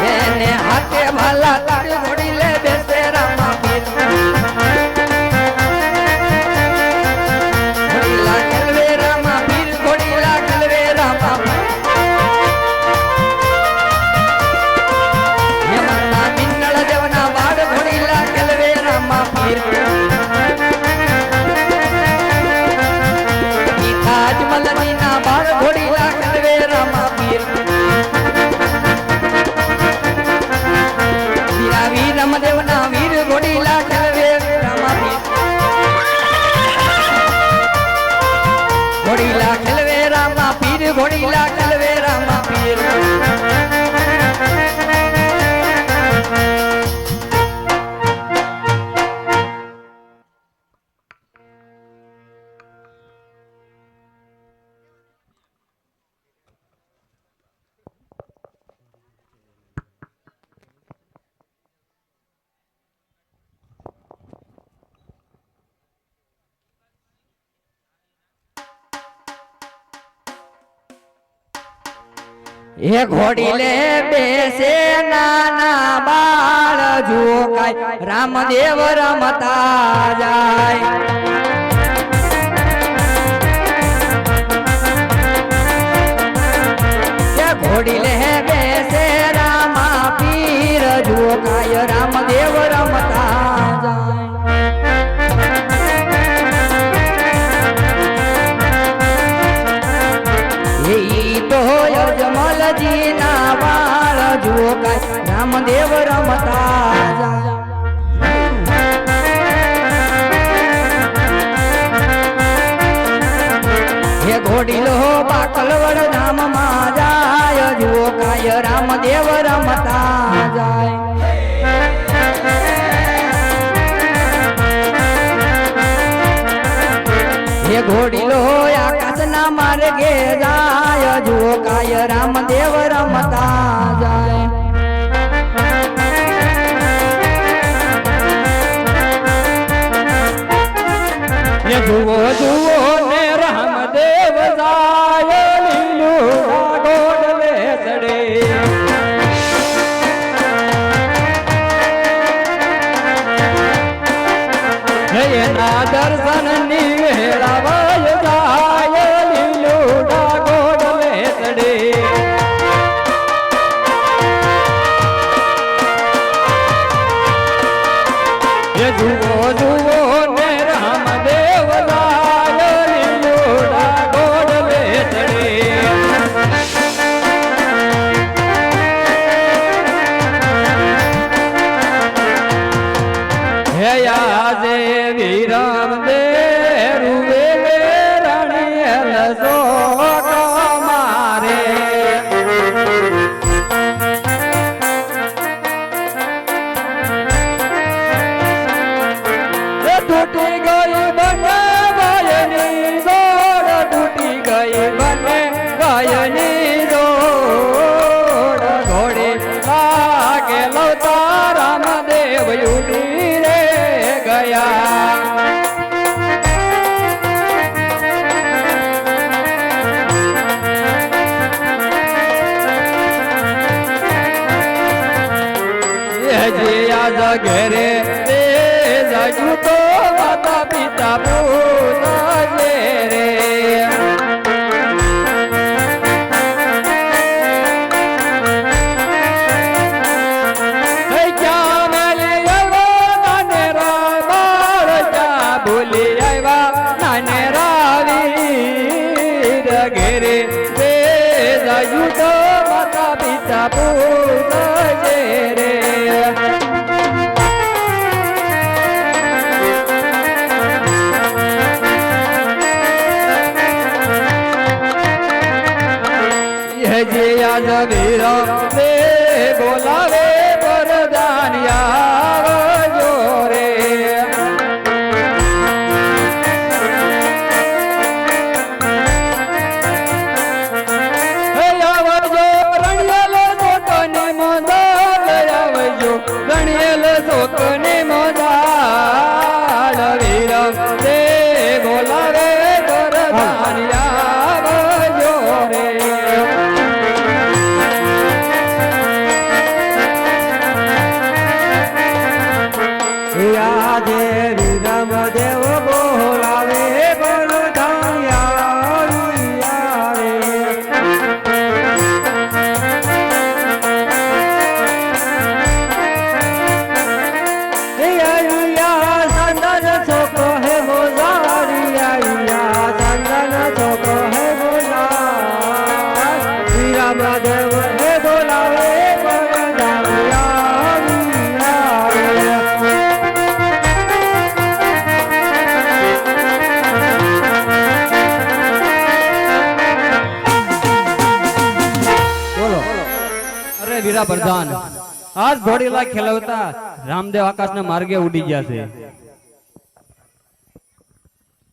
એને હાથે ભાલા તારી ઘોડી લે બેસે રામા પીર ઘોડીલા ખેલવે રામા પીર ઘોડીલા ખેલવે રામા યમના મિન્નળ દેવના બાળ ઘોડીલા ખેલવે રામા પીર મલનીના બાળ ઘોડીલા ખેલવે રામા પીર વીર રમદેવના વીર ઘોડીલા ખેલવે રામા પીર ઘોડીલા ખેલવે રામા પીર ઘોડીલા ખેલવે રામા પીર એ ઘોડી લે બેસે નાના બાળ જોકાય રામદેવ રમતા જાય એ ઘોડી લે બેસે રામા પીર જોકાય રામદેવ રમતા જાય જમલજી ના બાળ જોકાય રામદેવ રમતા જાય હે ઘોડીલો બાકલવડ ધામ માં જાય જોકાય રામદેવ રમતા જાય હે ઘોડીલો આકાશના માર્ગે જાય જોકાય રામદેવ રમતા જાય એ જુઓ જુઓ ને રામદેવ જાય લીલું ગોડલે ચડે એના દર્શન ની વેળાવાય જાય લીલું ગોડલે ચડે એ જુઓ જુઓ ને રામદેવ જાય લીલું ગોડલે ચડે હે આજે વિરમ દે રૂવે રણિયલ શોક મારે તૂટી ગઈ બને ગાયની જોડ તૂટી ગઈ બને ગાયની જોડ ઘોડે લાગે લવતા રામદેવ ઉડી રે ગયા ઘેરે જજુ તો માતા પિતા પૂજે રે ભૂલી આવ્યા નાને રાવીર ઘેરે જજુ તો માતા પિતા પૂજે રે યાદ વીરો રે બોલાવે પરદાનિયા જોરે રણિયલ શોકની મોજાળ વીરો રે બોલાવે પરદાનિયા જોરે રામદેવ હે બોલાવે બોલો. અરે વીરા પ્રધાન, આજ ઘોડીલા ખેલવતા રામદેવ આકાશના માર્ગે ઉડી ગયા છે.